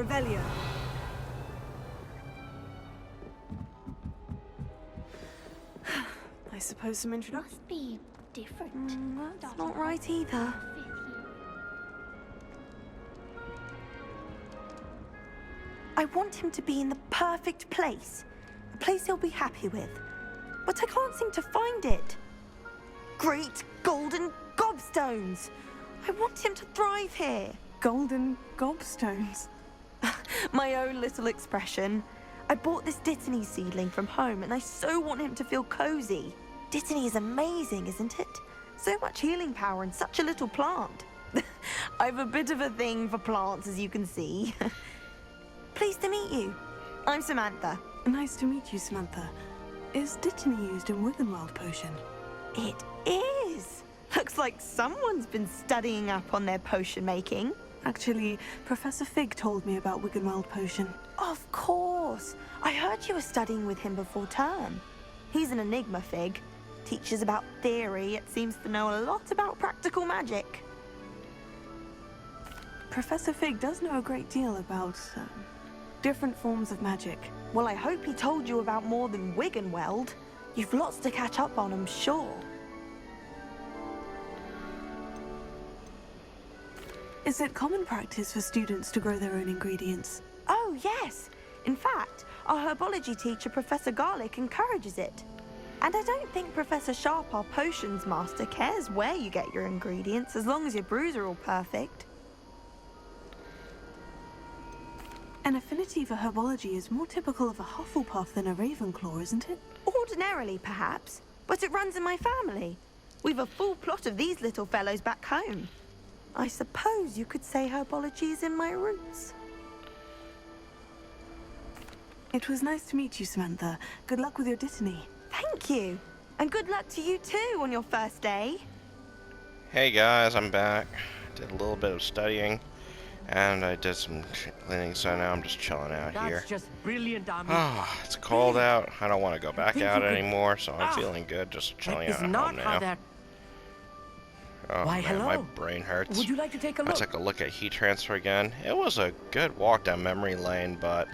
Revelio. I suppose some introduction. Must be different. That's not right either. I want him to be in the perfect place. A place he'll be happy with. But I can't seem to find it. Great golden gobstones! I want him to thrive here. Golden gobstones. My own little expression. I bought this Dittany seedling from home and I so want him to feel cozy. Dittany is amazing, isn't it? So much healing power in such a little plant. I've a bit of a thing for plants, as you can see. Pleased to meet you. I'm Samantha. Nice to meet you, Samantha. Is Dittany used in Wiggenweld potion? It is. Looks like someone's been studying up on their potion making. Actually, Professor Fig told me about Wiggenweld potion. Of course. I heard you were studying with him before term. He's an enigma, Fig. Teaches about theory, yet seems to know a lot about practical magic. Professor Fig does know a great deal about different forms of magic. Well, I hope he told you about more than Wiggenweld. You've lots to catch up on, I'm sure. Is it common practice for students to grow their own ingredients? Oh, yes. In fact, our herbology teacher, Professor Garlick, encourages it. And I don't think Professor Sharp, our potions master, cares where you get your ingredients, as long as your brews are all perfect. An affinity for herbology is more typical of a Hufflepuff than a Ravenclaw, isn't it? Ordinarily, perhaps, but it runs in my family. We've a full plot of these little fellows back home. I suppose you could say herbology is in my roots. It was nice to meet you, Samantha. Good luck with your Dittany. Thank you. And good luck to you too on your first day. Hey guys, I'm back. Did a little bit of studying, and I did some cleaning, so now I'm just chilling out here. That's just brilliant, Ami. Oh, it's cold out. I don't want to go back out anymore, so I'm feeling good just chilling out at home now. Oh Why, man, hello. my brain hurts. Would you like to take a I look? took a look at heat transfer again. It was a good walk down memory lane, but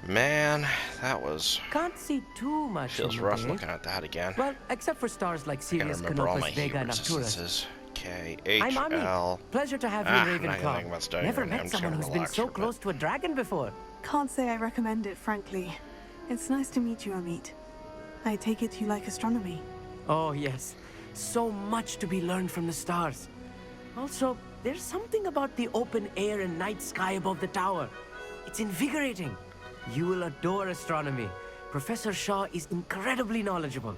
man, that was... Can't see too much. Feels in rough the day. looking at that again. Well, except for stars like I can't Sirius, remember all my Canopus, heat Vega, and Arcturus. resistances. K, H, I'm Ami. L. Pleasure to have you Ah, in not even thinking about Ravenclaw. studying Never right now. I'm met just someone gonna who's been relax so for a bit. close to a dragon before. Can't say I recommend it, frankly. It's nice to meet you, Amit. I take it you like astronomy. Oh, yes. So much to be learned from the stars. Also, there's something about the open air and night sky above the tower. It's invigorating. You will adore astronomy. Professor Shaw is incredibly knowledgeable.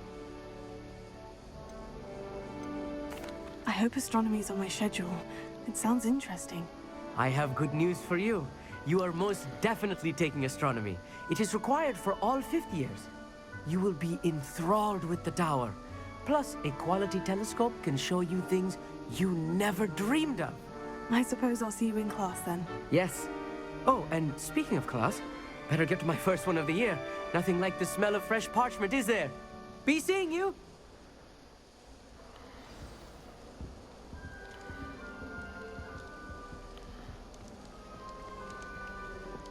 I hope astronomy's on my schedule. It sounds interesting. I have good news for you. You are most definitely taking astronomy. It is required for all 5th years. You will be enthralled with the tower. Plus, a quality telescope can show you things you never dreamed of. I suppose I'll see you in class then. Yes. Oh, and speaking of class, better get to my first one of the year. Nothing like the smell of fresh parchment, is there? Be seeing you!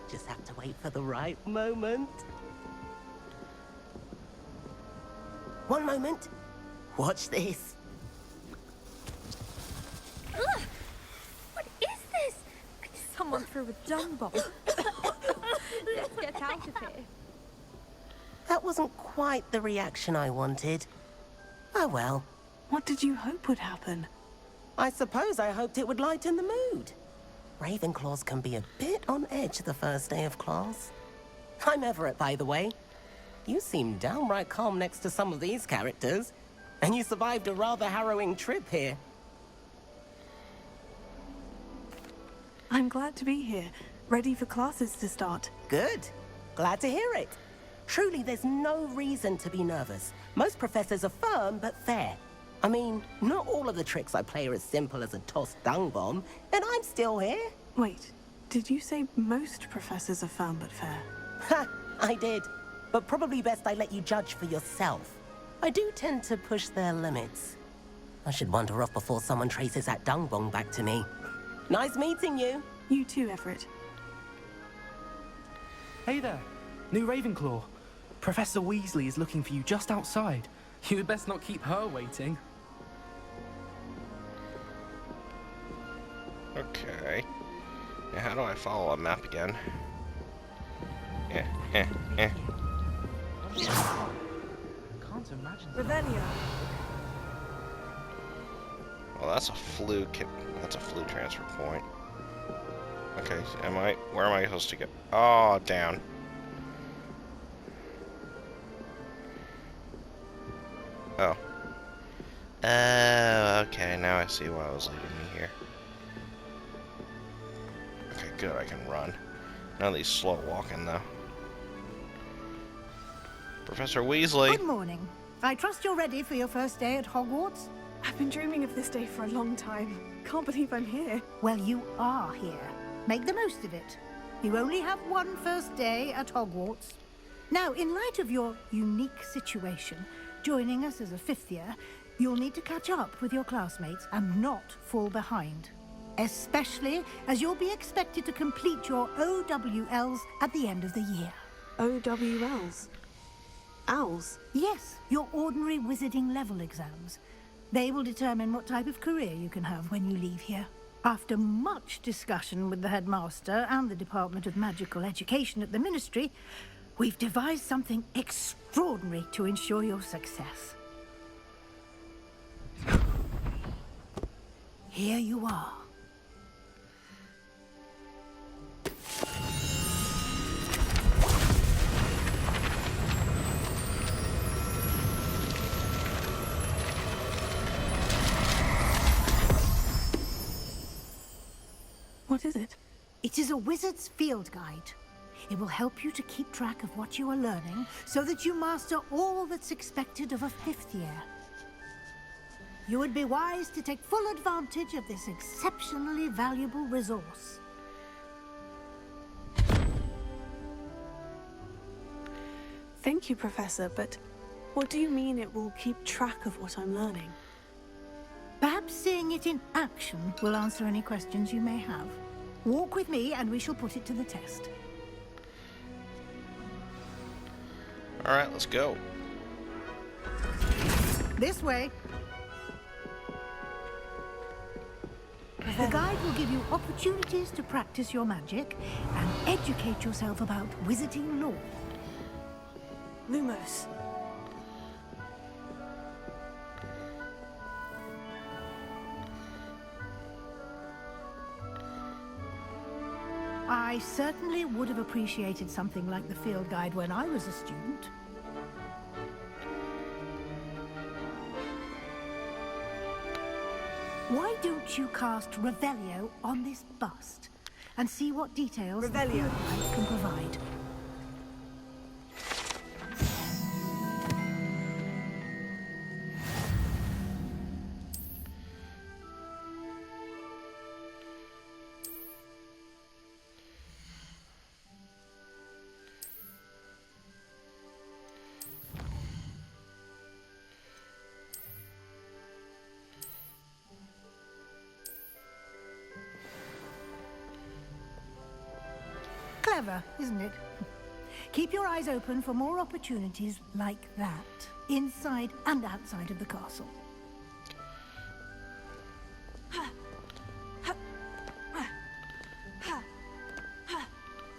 Just have to wait for the right moment. One moment. Watch this. Ugh! What is this? Someone threw a dung bomb. Let's get out of here. That wasn't quite the reaction I wanted. Oh well. What did you hope would happen? I suppose I hoped it would lighten the mood. Ravenclaws can be a bit on edge the first day of class. I'm Everett, by the way. You seem downright calm next to some of these characters. And you survived a rather harrowing trip here. I'm glad to be here, ready for classes to start. Good. Glad to hear it. Truly, there's no reason to be nervous. Most professors are firm but fair. I mean, not all of the tricks I play are as simple as a tossed dung bomb, and I'm still here. Wait, did you say most professors are firm but fair? Ha! I did. But probably best I let you judge for yourself. I do tend to push their limits. I should wander off before someone traces that dung bomb back to me. Nice meeting you. You too, Everett. Hey there. New Ravenclaw. Professor Weasley is looking for you just outside. You'd best not keep her waiting. Okay. Now, how do I follow a map again? Yeah, Can't imagine. Revelio. Well, that's a fluke. That's a fluke transfer point. Okay, where am I supposed to go? Oh, down. Oh. Okay, now I see why it was leading me here. Okay, good, I can run. None of these slow walking, though. Professor Weasley! Good morning. I trust you're ready for your first day at Hogwarts? I've been dreaming of this day for a long time. Can't believe I'm here. Well, you are here. Make the most of it. You only have one first day at Hogwarts. Now, in light of your unique situation, joining us as a fifth year, you'll need to catch up with your classmates and not fall behind. Especially as you'll be expected to complete your OWLs at the end of the year. OWLs? Owls? Yes, your ordinary wizarding level exams. They will determine what type of career you can have when you leave here. After much discussion with the headmaster and the Department of Magical Education at the Ministry, we've devised something extraordinary to ensure your success. Here you are. What is it? It is a wizard's field guide. It will help you to keep track of what you are learning so that you master all that's expected of a fifth year. You would be wise to take full advantage of this exceptionally valuable resource. Thank you, Professor, but what do you mean it will keep track of what I'm learning? Perhaps seeing it in action will answer any questions you may have. Walk with me and we shall put it to the test. Alright, let's go. This way. The guide will give you opportunities to practice your magic and educate yourself about wizarding lore. Lumos. I certainly would have appreciated something like the field guide when I was a student. Why don't you cast Revelio on this bust and see what details the Revelio. field guide can provide? Clever, isn't it? Keep your eyes open for more opportunities like that, inside and outside of the castle.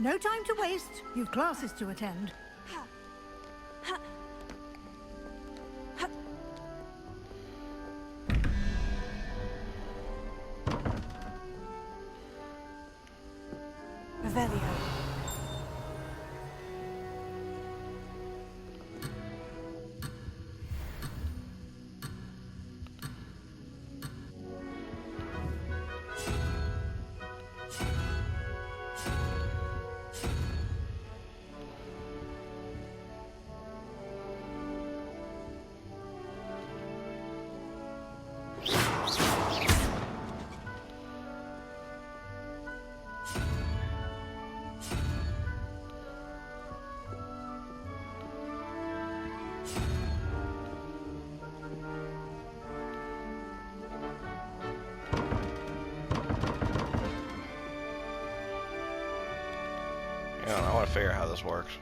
No time to waste. You've classes to attend. Revelio. figure out how this works.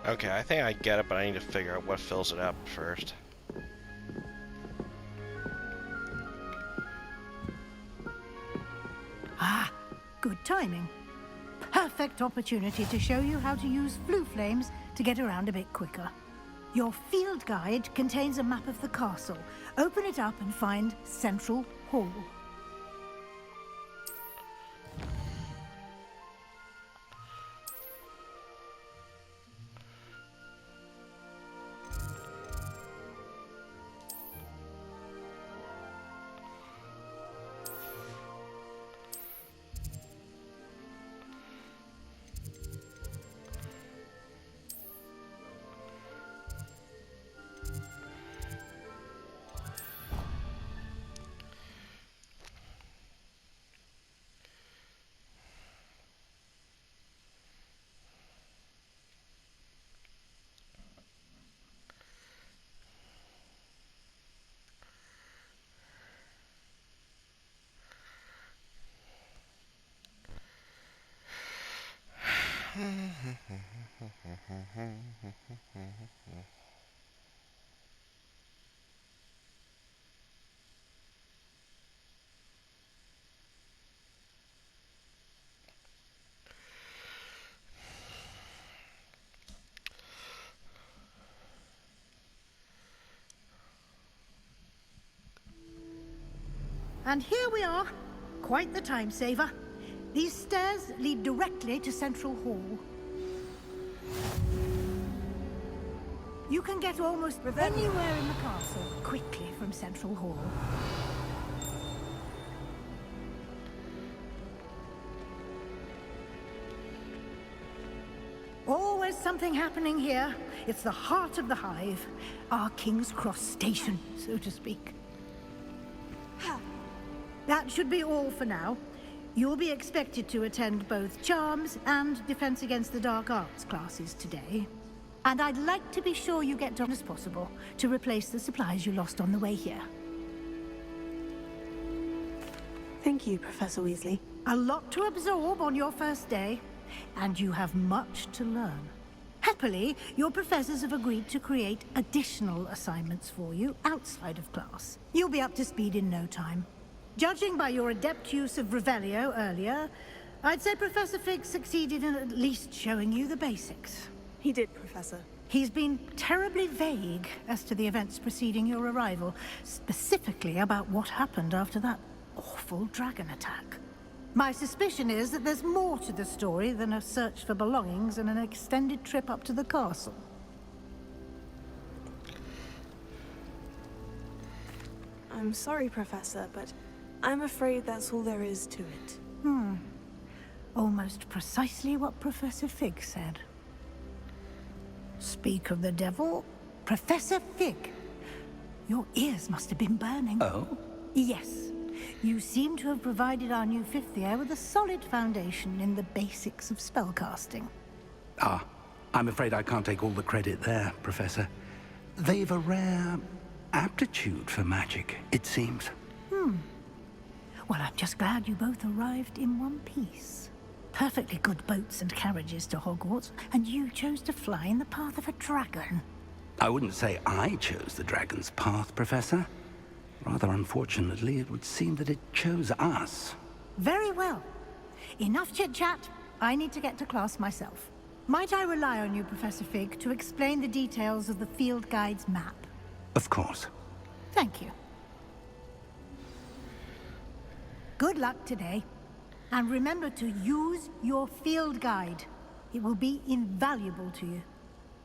Okay, I think I get it, but I need to figure out what fills it up first. Ah, good timing. Perfect opportunity to show you how to use flue flames to get around a bit quicker. Your field guide contains a map of the castle. Open it up and find Central Hall. And here we are. Quite the time saver. These stairs lead directly to Central Hall. You can get almost anywhere in the castle quickly from Central Hall. Always something happening here. It's the heart of the hive. Our King's Cross station, so to speak. That should be all for now. You'll be expected to attend both Charms and Defense Against the Dark Arts classes today. And I'd like to be sure you get done as possible to replace the supplies you lost on the way here. Thank you, Professor Weasley. A lot to absorb on your first day, and you have much to learn. Happily, your professors have agreed to create additional assignments for you outside of class. You'll be up to speed in no time. Judging by your adept use of Revelio earlier, I'd say Professor Fig succeeded in at least showing you the basics. He did, Professor. He's been terribly vague as to the events preceding your arrival, specifically about what happened after that awful dragon attack. My suspicion is that there's more to the story than a search for belongings and an extended trip up to the castle. I'm sorry, Professor, but I'm afraid that's all there is to it. Almost precisely what Professor Fig said. Speak of the devil, Professor Fig. Your ears must have been burning. Oh? Yes. You seem to have provided our new fifth year with a solid foundation in the basics of spellcasting. Ah, I'm afraid I can't take all the credit there, Professor. They've a rare aptitude for magic, it seems. Well, I'm just glad you both arrived in one piece. perfectly good boats and carriages to Hogwarts, and you chose to fly in the path of a dragon. I wouldn't say I chose the dragon's path, Professor. Rather unfortunately, it would seem that it chose us. Very well. Enough chit-chat. I need to get to class myself. Might I rely on you, Professor Fig, to explain the details of the field guide's map? Of course. Thank you. Good luck today. And remember to use your field guide. It will be invaluable to you.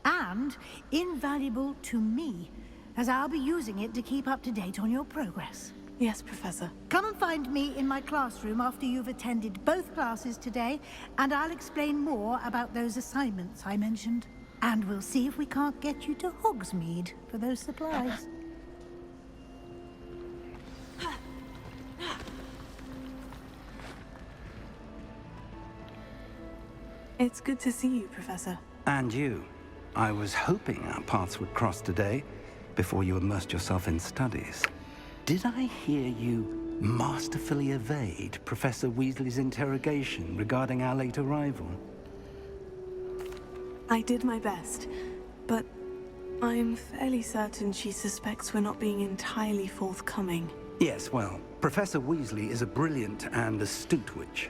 And invaluable to me, as I'll be using it to keep up to date on your progress. Yes, Professor. Come and find me in my classroom after you've attended both classes today, and I'll explain more about those assignments I mentioned. And we'll see if we can't get you to Hogsmeade for those supplies. It's good to see you, Professor. And you. I was hoping our paths would cross today, before you immersed yourself in studies. Did I hear you masterfully evade Professor Weasley's interrogation regarding our late arrival? I did my best, but I'm fairly certain she suspects we're not being entirely forthcoming. Yes, well, Professor Weasley is a brilliant and astute witch.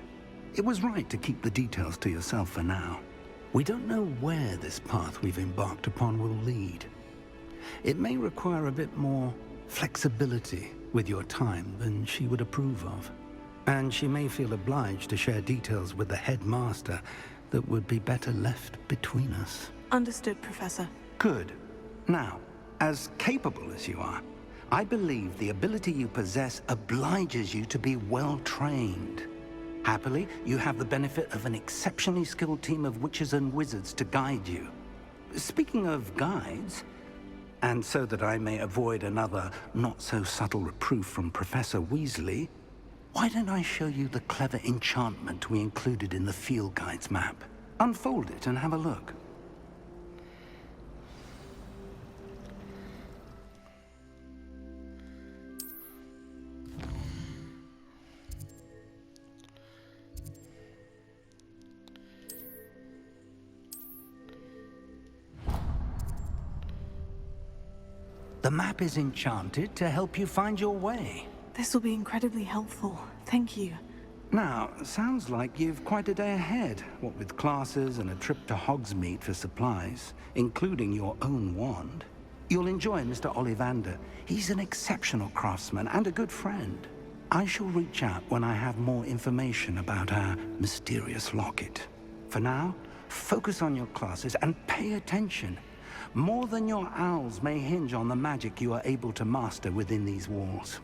It was right to keep the details to yourself for now. We don't know where this path we've embarked upon will lead. It may require a bit more flexibility with your time than she would approve of. And she may feel obliged to share details with the headmaster that would be better left between us. Understood, Professor. Good. Now, as capable as you are, I believe the ability you possess obliges you to be well-trained. Happily, you have the benefit of an exceptionally skilled team of witches and wizards to guide you. Speaking of guides, and so that I may avoid another not-so-subtle reproof from Professor Weasley, why don't I show you the clever enchantment we included in the field guide's map? Unfold it and have a look. The map is enchanted to help you find your way. This will be incredibly helpful. Thank you. Now, sounds like you've quite a day ahead, what with classes and a trip to Hogsmeade for supplies, including your own wand. You'll enjoy Mr. Ollivander. He's an exceptional craftsman and a good friend. I shall reach out when I have more information about our mysterious locket. For now, focus on your classes and pay attention. More than your owls may hinge on the magic you are able to master within these walls.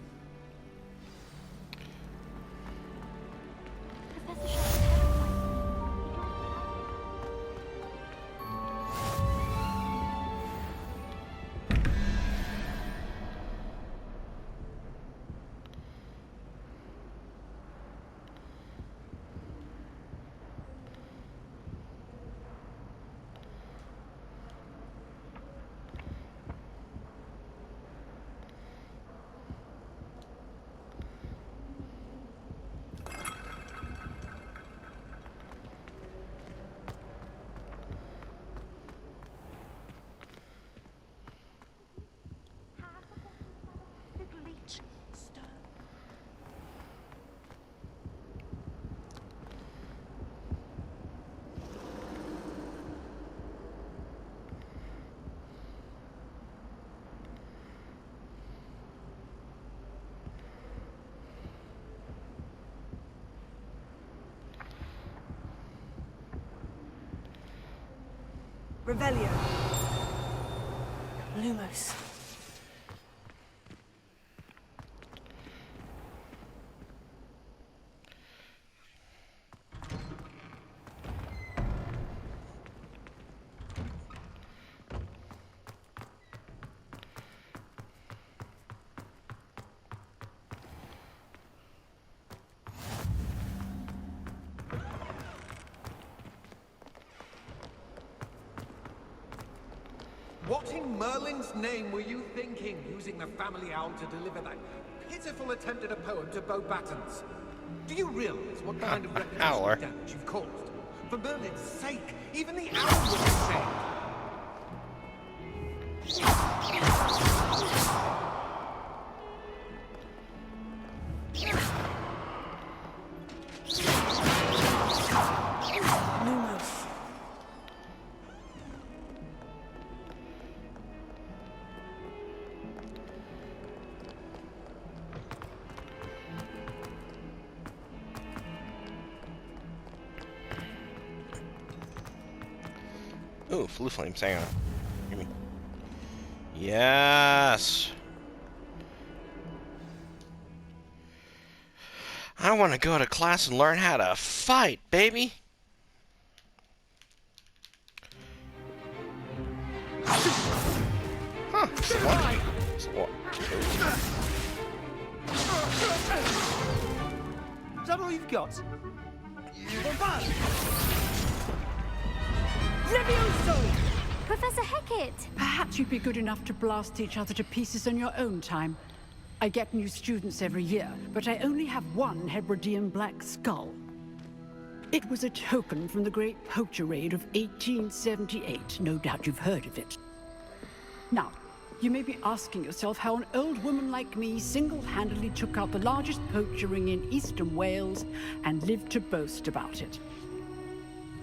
Revelio. Lumos. What in Merlin's name were you thinking, using the family owl to deliver that pitiful attempt at a poem to Beauxbatons? Do you realize what kind of Owl. reputational damage you've caused? For Merlin's sake, even the owl would be saved. Ooh, Flu Flames, hang on. Give me. Yes! I want to go to class and learn how to fight, baby! Huh, it's a one. It's a one. Is that all you've got? Professor Hecat! Perhaps you'd be good enough to blast each other to pieces on your own time. I get new students every year, but I only have one Hebridean black skull. It was a token from the Great Poacher Raid of 1878. No doubt you've heard of it. Now, you may be asking yourself how an old woman like me single-handedly took out the largest poacher ring in eastern Wales and lived to boast about it.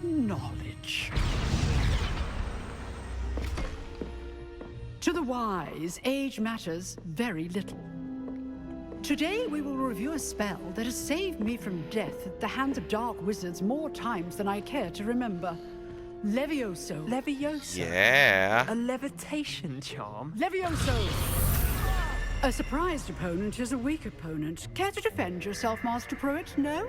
Knowledge. To the wise, age matters very little. Today we will review a spell that has saved me from death at the hands of dark wizards more times than I care to remember. Levioso. Levioso? Yeah. A levitation charm? Levioso! A surprised opponent is a weak opponent. Care to defend yourself, Master Pruitt? No?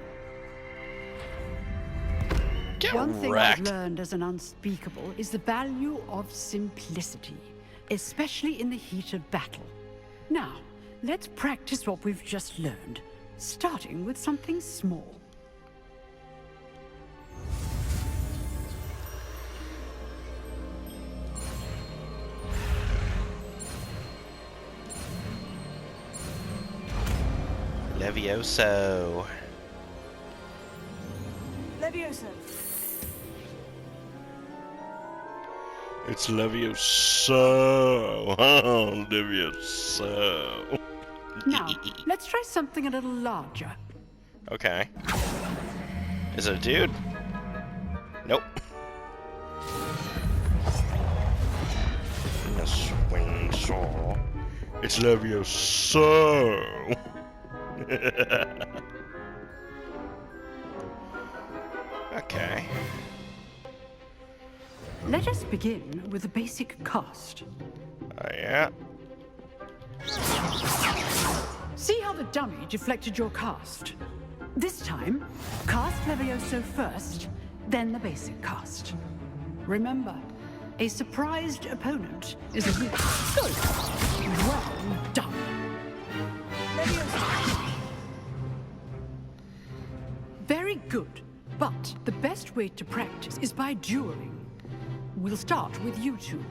Get One thing wrecked. I've learned as an unspeakable is the value of simplicity, especially in the heat of battle. Now, let's practice what we've just learned, starting with something small. Levioso. Levioso. It's Levioso. Oh, Levioso. Now, let's try something a little larger. Okay. Is it a dude? Nope. A swing saw. It's Levioso. Okay. Let us begin with the basic cast. Yeah. See how the dummy deflected your cast? This time, cast Levioso first, then the basic cast. Remember, a surprised opponent is a weak. Good. Well done. Very good. But the best way to practice is by dueling. We'll start with you two.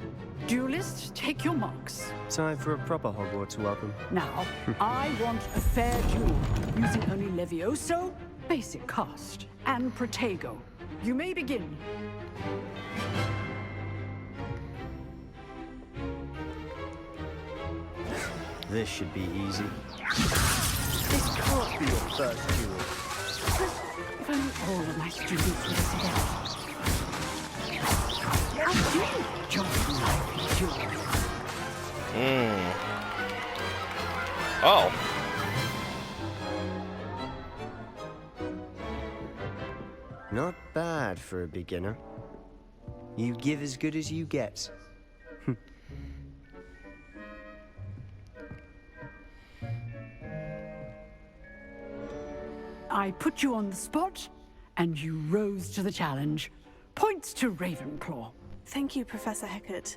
Duelists, take your marks. Time for a proper Hogwarts welcome. Now, I want a fair duel, using only Levioso, basic cast, and Protego. You may begin. This should be easy. This can't be your first duel. If only all of my students would have said I do enjoy lively duels. Oh. Not bad for a beginner. You give as good as you get. I put you on the spot, and you rose to the challenge. Points to Ravenclaw. Thank you, Professor Hecat.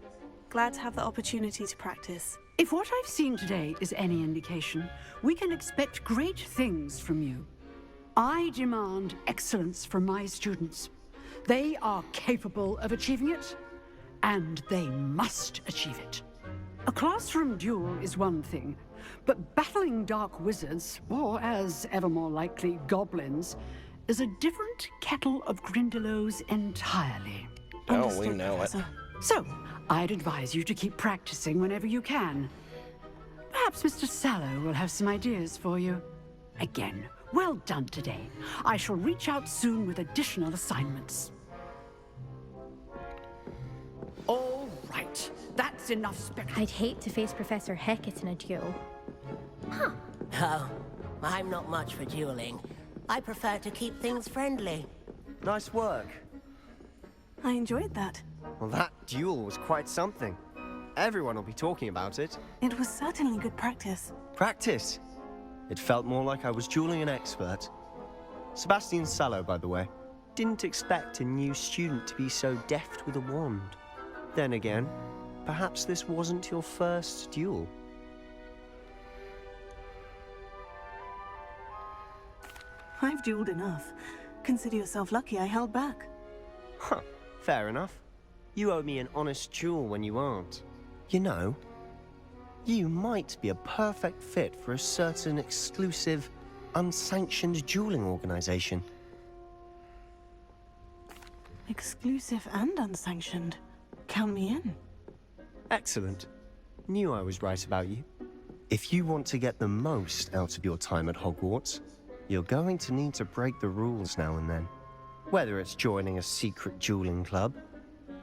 Glad to have the opportunity to practice. If what I've seen today is any indication, we can expect great things from you. I demand excellence from my students. They are capable of achieving it, and they must achieve it. A classroom duel is one thing, But battling dark wizards, or as ever more likely, goblins, is a different kettle of Grindylows entirely. Oh, we know it. So, I'd advise you to keep practicing whenever you can. Perhaps Mr. Sallow will have some ideas for you. Again, well done today. I shall reach out soon with additional assignments. All right, that's enough spectacle. I'd hate to face Professor Hecat in a duel. Huh. Oh, I'm not much for dueling. I prefer to keep things friendly. Nice work. I enjoyed that. Well, that duel was quite something. Everyone will be talking about it. It was certainly good practice. Practice? It felt more like I was dueling an expert. Sebastian Sallow, by the way. Didn't expect a new student to be so deft with a wand. Then again, perhaps this wasn't your first duel. I've dueled enough. Consider yourself lucky I held back. Huh, fair enough. You owe me an honest duel when you aren't. You know, you might be a perfect fit for a certain exclusive, unsanctioned dueling organization. Exclusive and unsanctioned. Count me in. Excellent. Knew I was right about you. If you want to get the most out of your time at Hogwarts, you're going to need to break the rules now and then. Whether it's joining a secret dueling club,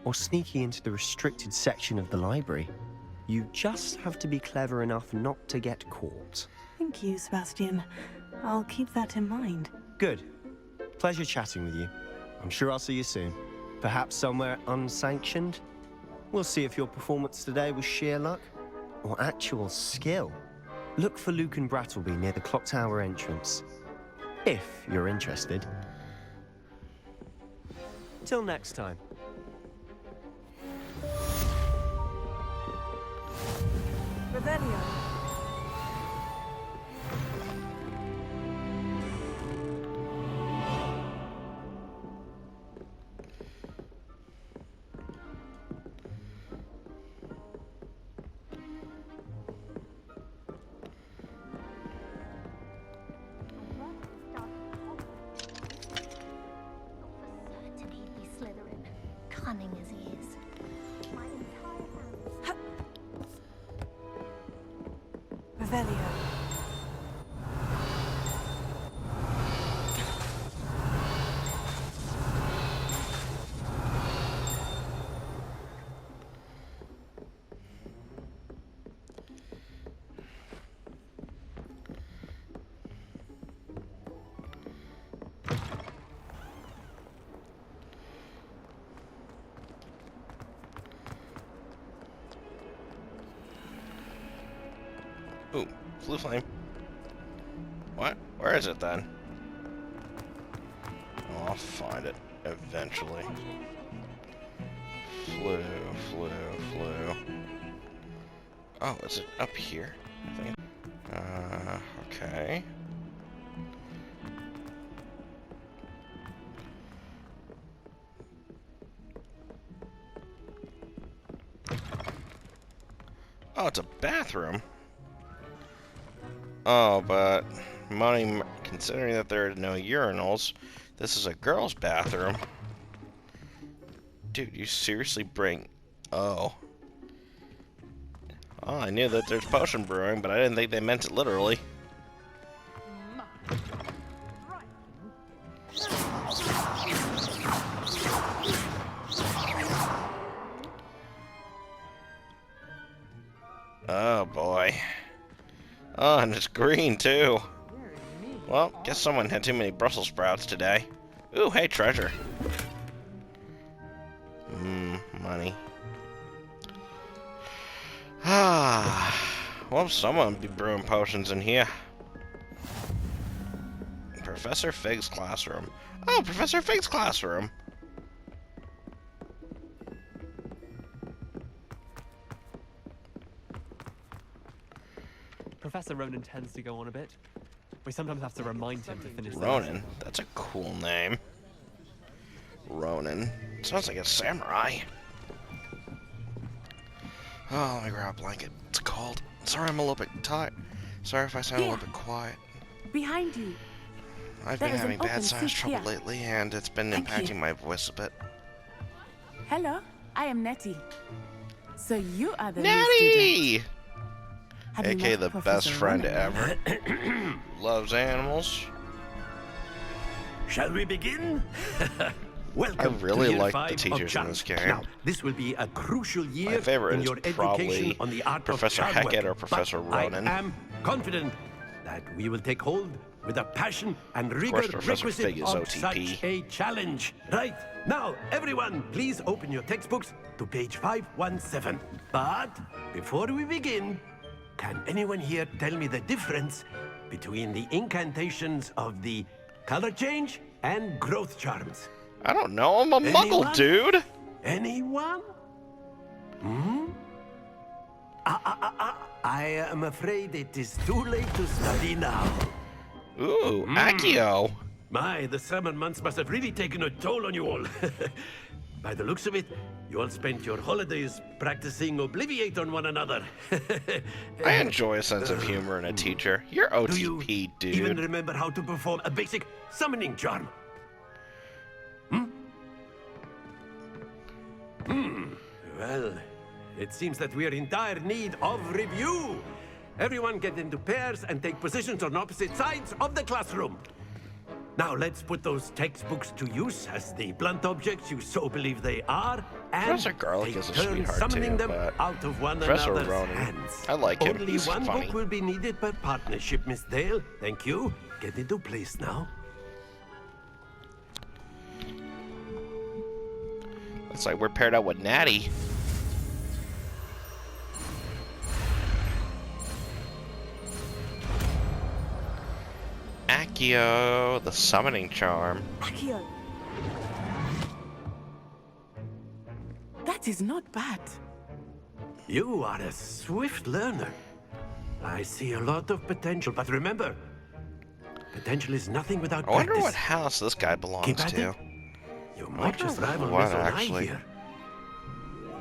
or sneaking into the restricted section of the library, you just have to be clever enough not to get caught. Thank you, Sebastian. I'll keep that in mind. Good. Pleasure chatting with you. I'm sure I'll see you soon. Perhaps somewhere unsanctioned? We'll see if your performance today was sheer luck, or actual skill. Look for Luke and Brattleby near the clock tower entrance. If you're interested. Till next time. Revelio. Cunning as he is. Revelio. Ooh, blue flame. What? Where is it then? Oh, I'll find it eventually. Flew. Oh, is it up here? I think. Okay. Oh, it's a bathroom. Oh, but money, considering that there are no urinals, this is a girl's bathroom. Dude, you seriously bring... Oh. Oh, I knew that there's potion brewing, but I didn't think they meant it literally. Oh, boy. Oh, and it's green, too. Well, guess someone had too many Brussels sprouts today. Ooh, hey, treasure. Money. Well, someone be brewing potions in here. Professor Fig's classroom. Oh, Professor Fig's classroom. Professor Ronan tends to go on a bit. We sometimes have to remind him to finish. Ronan? That's a cool name. Ronan. Sounds like a samurai. Oh, let me grab a blanket. It's cold. Sorry, I'm a little bit tired. Sorry if I sound a little bit quiet. Behind you. I've There been is an having bad open sinus seat trouble here. lately, and it's been Thank impacting you. my voice a bit. Hello, I am Nettie. So you are the new Nettie! student. Have you AKA met the Professor best friend Ronan? ever. Loves animals. Shall we begin? I Welcome really to year like 5 the of teachers in Charm. this game. Now, this will be a crucial year My favorite in is your probably education on the art Professor of charm Hackett work. or Professor But Ronan. I am confident that we will take hold with the passion and rigor course, Professor requisite Fig is of OTP. such a challenge. Right, now, everyone, please open your textbooks to page 517. But before we begin, can anyone here tell me the difference between the incantations of the color change and growth charms? I don't know, I'm a Anyone? muggle, dude! Anyone? Hmm? I am afraid it is too late to study now. Ooh, Accio! My, the summer months must have really taken a toll on you all. By the looks of it, you all spent your holidays practicing Obliviate on one another. I enjoy a sense of humor in a teacher. You're OTP, Do you even dude. remember how to perform a basic summoning charm? Well, it seems that we are in dire need of review. Everyone get into pairs and take positions on opposite sides of the classroom. Now let's put those textbooks to use as the blunt objects you so believe they are, and Professor Garlic take is a turns sweetheart summoning too, them but out of one Professor another's Ronan, hands. I like him. Only He's one funny. book will be needed per partnership, Miss Dale. Thank you. Get into place now. It's like we're paired up with Natty. Accio, the summoning charm. Accio. That is not bad. You are a swift learner. I see a lot of potential, but remember, potential is nothing without I wonder practice. what house this guy belongs Keep at to. it. You might just rival what, Miss Onai actually. here.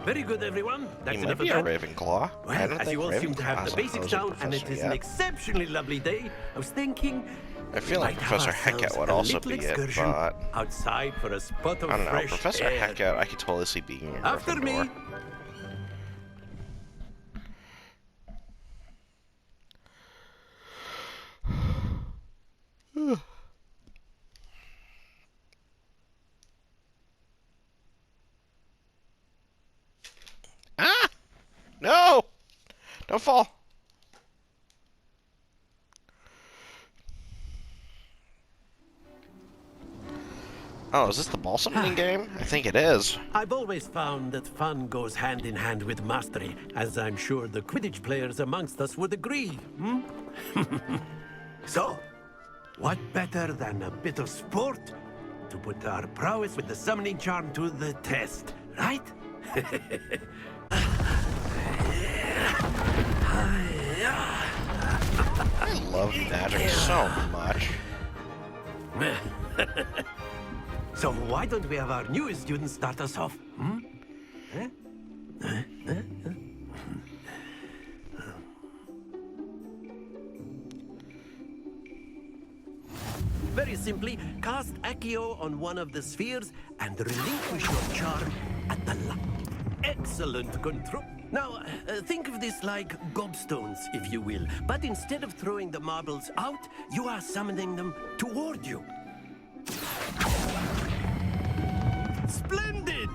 Very good, everyone. That's He enough might be of a that. Ravenclaw. I Well, don't as think you all seem to have Ravenclaw the basics has a down, and it professor is an yet. exceptionally lovely day, I was thinking I feel we like might have Professor Hackett ourselves would a also little be it, excursion but outside for a spot of I don't know. fresh Professor air. Hackett, I could totally see being in After Gryffindor. me. Ah! No! Don't fall. Oh, is this the ball summoning game? I think it is. I've always found that fun goes hand in hand with mastery, as I'm sure the Quidditch players amongst us would agree. So, what better than a bit of sport to put our prowess with the summoning charm to the test, right? I love magic so much. So why don't we have our newest student start us off? Very simply, cast Accio on one of the spheres and relinquish your charm at the excellent control. Now, think of this like gobstones, if you will. But instead of throwing the marbles out, you are summoning them toward you. Splendid!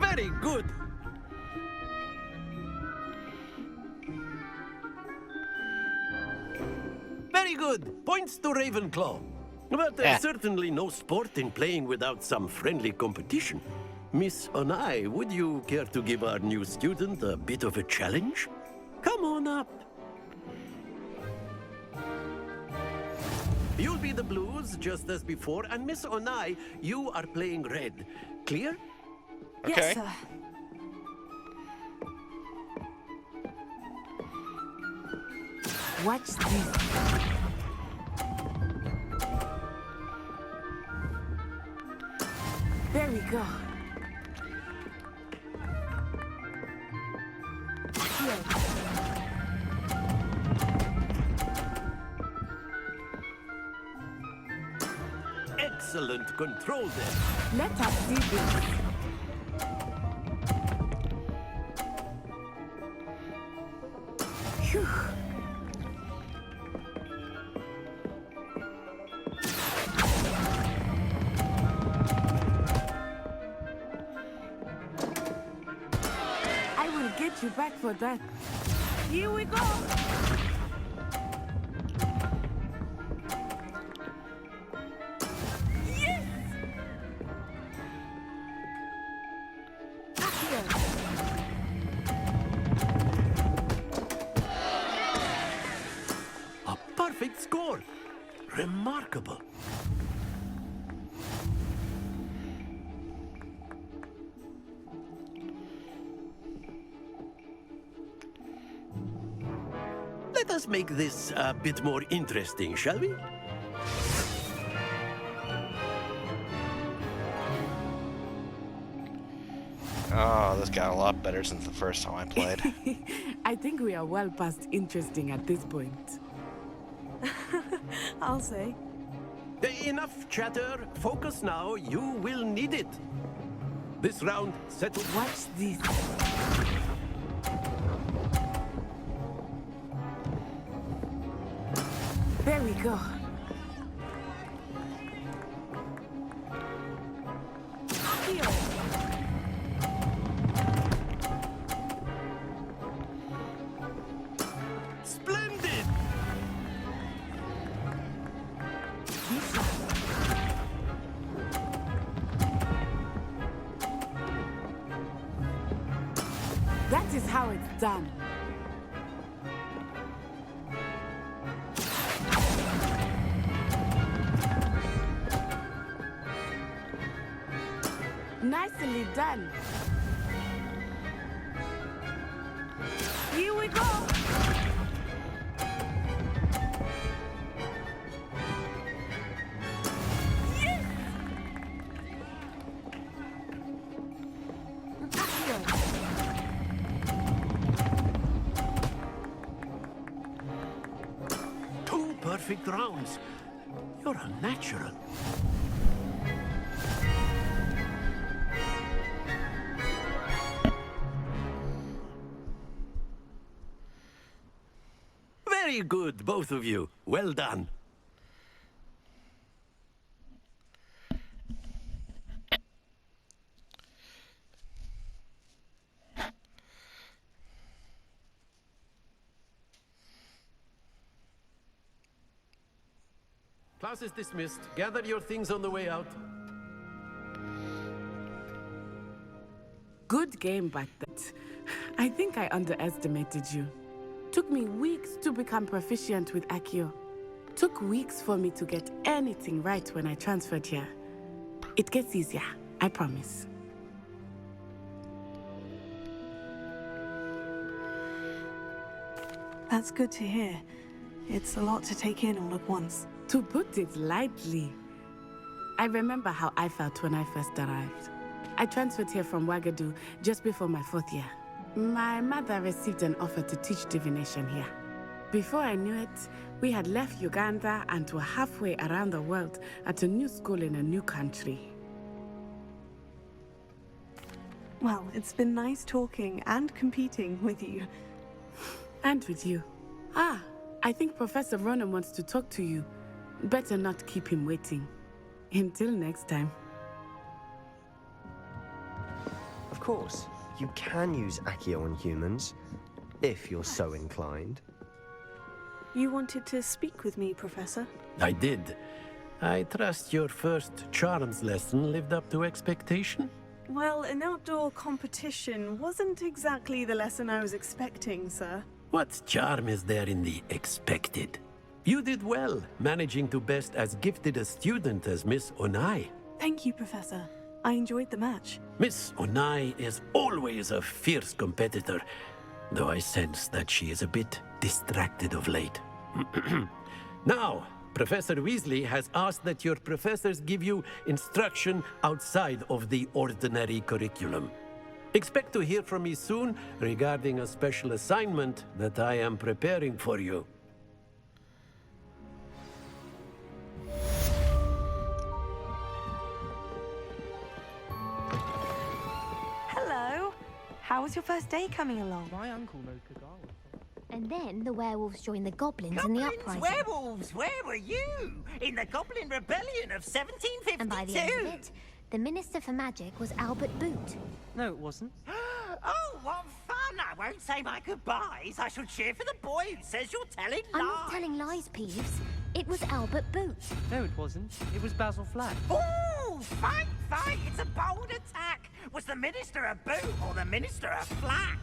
Very good! Very good! Points to Ravenclaw. But there's certainly no sport in playing without some friendly competition. Miss Onai, would you care to give our new student a bit of a challenge? Come on up. You'll be the blues, just as before, and Miss Onai, you are playing red. Clear? Okay. Yes, sir. Watch this. go. Excellent control there. Let us see this. Phew. I will get you back for that. Here we go. A perfect score. Remarkable. Let us make this a bit more interesting, shall we? Oh, this got a lot better since the first time I played. I think we are well past interesting at this point. I'll say. Enough chatter. Focus now. You will need it. This round settled. Watch this. There we go. Splendid! That is how it's done. Nicely done. Here we go. Yes! Two perfect rounds. You're a natural. Very good, both of you. Well done. Class is dismissed. Gather your things on the way out. Good game back then. I think I underestimated you. Took me weeks to become proficient with Accio. Took weeks for me to get anything right when I transferred here. It gets easier, I promise. That's good to hear. It's a lot to take in all at once. To put it lightly, I remember how I felt when I first arrived. I transferred here from Wagadu just before my 4th year. My mother received an offer to teach divination here. Before I knew it, we had left Uganda and were halfway around the world at a new school in a new country. Well, it's been nice talking and competing with you. And with you. Ah, I think Professor Ronan wants to talk to you. Better not keep him waiting. Until next time. Of course, you can use Accio on humans, if you're so inclined. You wanted to speak with me, Professor? I did. I trust your first charms lesson lived up to expectation? Well, an outdoor competition wasn't exactly the lesson I was expecting, sir. What charm is there in the expected? You did well, managing to best as gifted a student as Miss Onai. Thank you, Professor. I enjoyed the match. Miss Onai is always a fierce competitor, though I sense that she is a bit distracted of late. Now, Professor Weasley has asked that your professors give you instruction outside of the ordinary curriculum. Expect to hear from me soon regarding a special assignment that I am preparing for you. Hello. How was your first day coming along? My uncle knows Kagara. And then the werewolves joined the goblins in the uprising. Werewolves, where were you? In the Goblin Rebellion of 1752? And by the end of it, the Minister for Magic was Albert Boot. No, it wasn't. Oh, what fun! I won't say my goodbyes. I shall cheer for the boy who says you're telling lies. I'm not telling lies, Peeves. It was Albert Boot. No, it wasn't. It was Basil Flack. Ooh, fight, fight! It's a bold attack. Was the Minister a boot or the Minister a flack?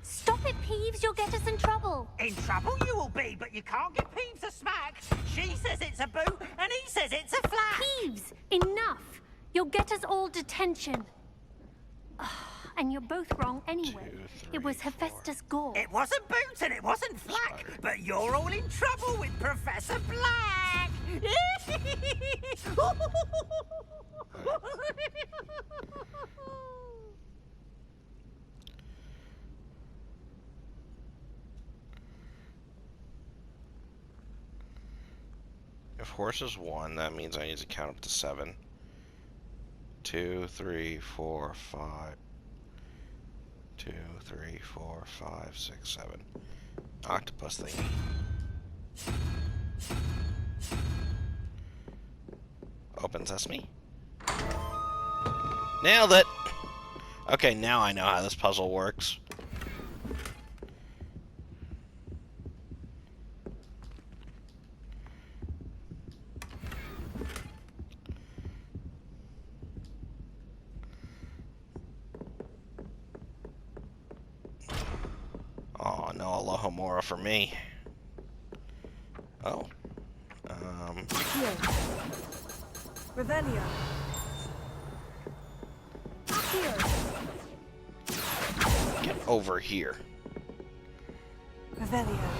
Stop it, Peeves. You'll get us in trouble. In trouble you will be, but you can't give Peeves a smack. She says it's a boot, and he says it's a flack. Peeves, enough. You'll get us all detention. And you're both wrong anyway. 2, 3, it was Hephaestus Gore. It wasn't Boots and it wasn't Flack, but you're all in trouble with Professor Black. If horses won, that means I need to count up to 7. 2, 3, 4, 5. 2, 3, 4, 5, 6, 7. Octopus thingy. Open sesame. Nailed it! Okay, now I know how this puzzle works. Oh, no Alohomora for me. Oh. Here. Revelio. Here. Get over here. Revelio.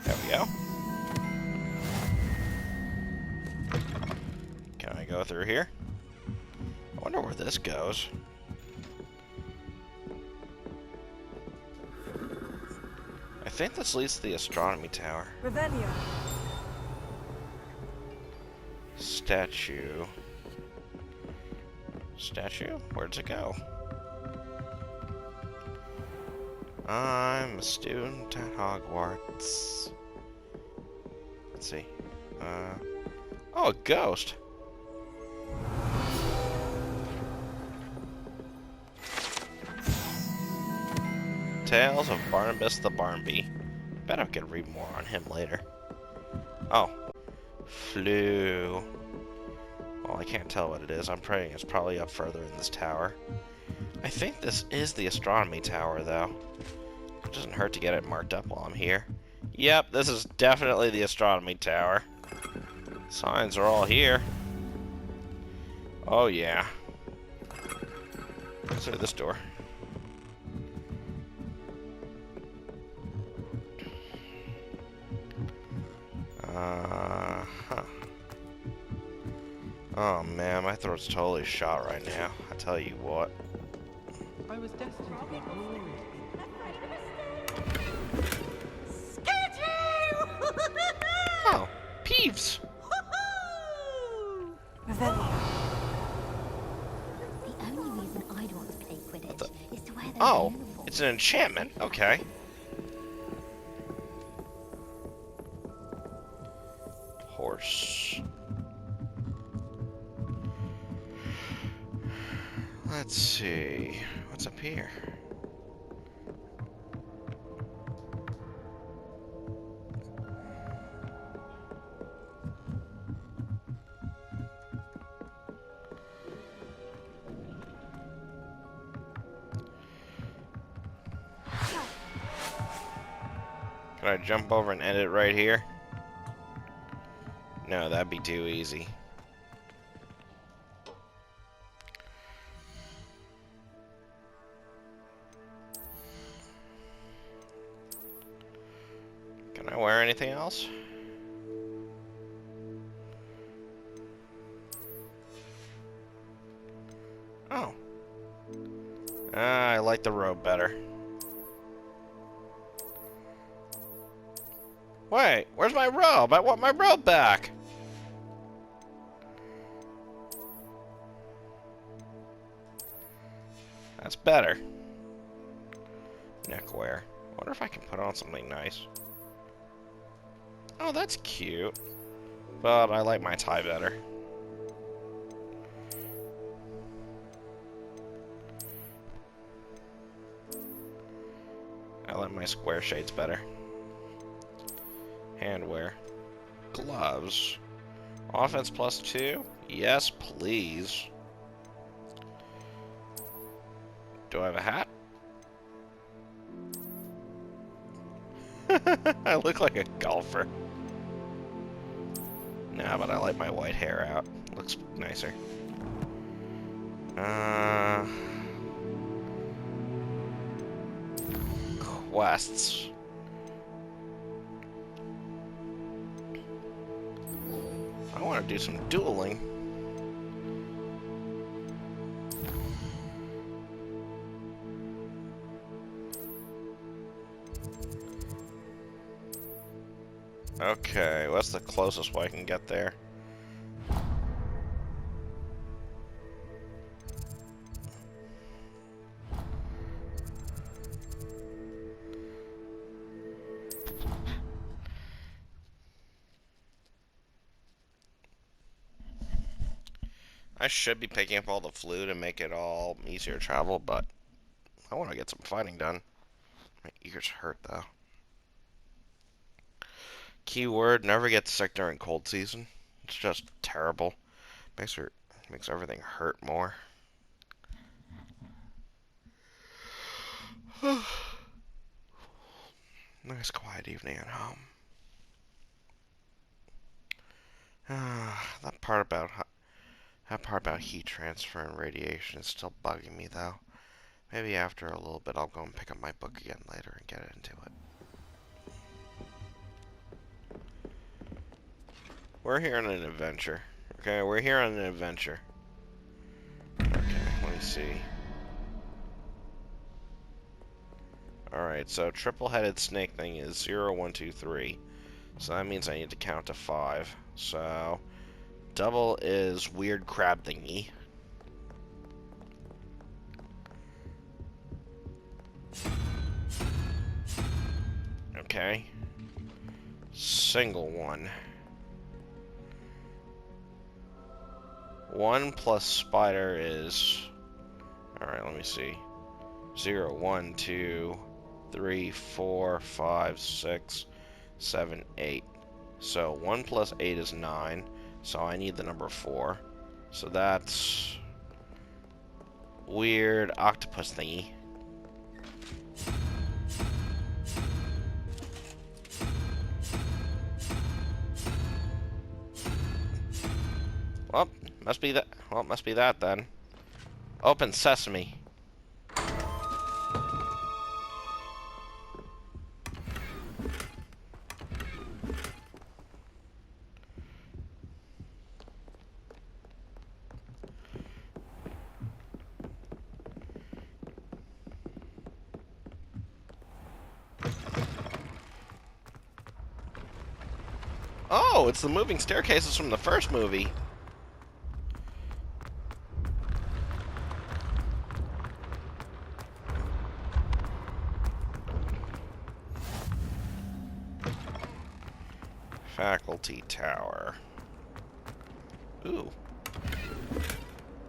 There we go. Can I go through here? I wonder where this goes. I think this leads to the astronomy tower. Revelio. Statue. Statue? Where'd it go? I'm a student at Hogwarts. Let's see. Oh, a ghost. Tales of Barnabas the Barnby. Bet I could read more on him later. Oh. Flew. Well, I can't tell what it is. I'm praying it's probably up further in this tower. I think this is the astronomy tower, though. It doesn't hurt to get it marked up while I'm here. Yep, this is definitely the astronomy tower. Signs are all here. Oh, yeah. Let's through this door. Huh. Oh man, my throat's totally shot right now. I tell you what. I was destined to be Scared you! Oh, Peeves! Revelio. The only reason I'd want to play Quidditch is to wear those Oh, uniforms. it's an enchantment. Okay. Horse. Let's see. What's up here? Can I jump over and end it right here? No, that'd be too easy. anything else? Oh. I like the robe better. Wait, where's my robe? I want my robe back! That's better. Neckwear. I wonder if I can put on something nice. Oh, that's cute. But I like my tie better. I like my square shades better. Handwear. Gloves. Offense +2? Yes, please. Do I have a hat? I look like a golfer. Nah, but I like my white hair out. Looks nicer. Quests. I want to do some dueling. Okay, what's the closest way I can get there? I should be picking up all the flu to make it all easier to travel, but I want to get some fighting done. My ears hurt, though. Keyword, never get sick during cold season. It's just terrible. Makes everything hurt more. Nice quiet evening at home. That part about heat transfer and radiation is still bugging me, though. Maybe after a little bit I'll go and pick up my book again later and get into it. We're here on an adventure. Okay, we're here on an adventure. Okay, let me see. Alright, so triple-headed snake thing is 0, 1, 2, 3. So that means I need to count to 5. So, double is weird crab thingy. Okay. Single one. 1 plus spider is... Alright, let me see. 0, 1, 2, 3, 4, 5, 6, 7, 8. So 1 plus 8 is 9. So I need the number 4. So that's... weird octopus thingy. Well, must be that. Well, it must be that then. Open sesame. Oh, it's the moving staircases from the first movie. Faculty Tower. Ooh.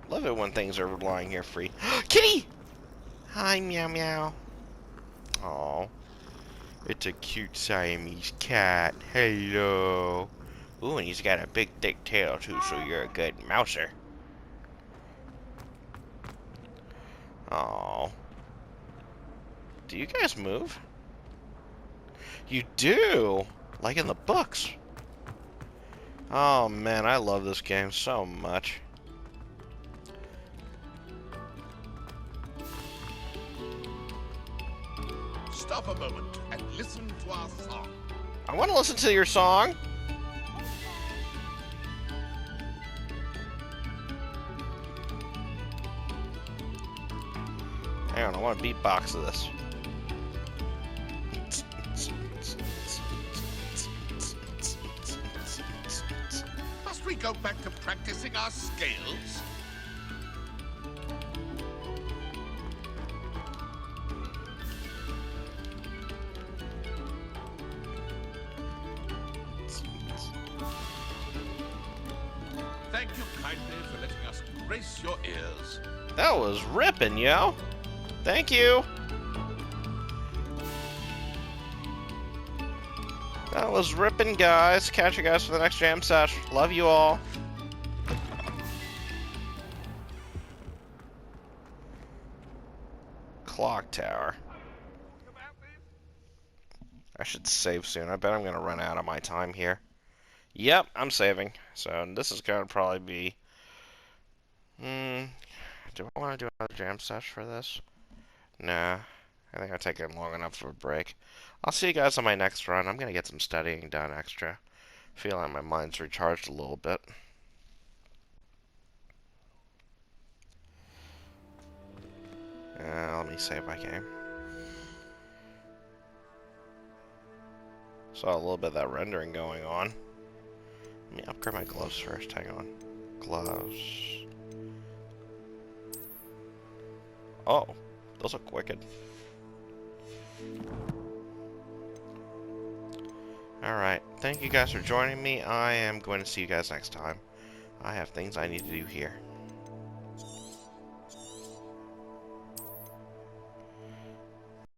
Love it when things are lying here free. Kitty! Hi, meow meow. Aw. It's a cute Siamese cat. Hello. Ooh, and he's got a big thick tail too, so you're a good mouser. Aw. Do you guys move? You do! Like in the books. Oh man, I love this game so much. Stop a moment and listen to our song. I want to listen to your song. Hang on, I want to beatbox to this. Must we go back to practicing our scales? Thank you kindly for letting us grace your ears. That was ripping, yo. Thank you. That was ripping, guys. Catch you guys for the next jam sesh. Love you all. Clock tower. I should save soon. I bet I'm gonna run out of my time here. Yep, I'm saving. So this is gonna probably be. Do I want to do another jam sesh for this? Nah. I think I'll take it long enough for a break. I'll see you guys on my next run. I'm gonna get some studying done extra. Feel like my mind's recharged a little bit. Let me save my game. Saw a little bit of that rendering going on. Let me upgrade my gloves first. Hang on. Gloves. Oh, those look wicked. Alright, thank you guys for joining me. I am going to see you guys next time. I have things I need to do here.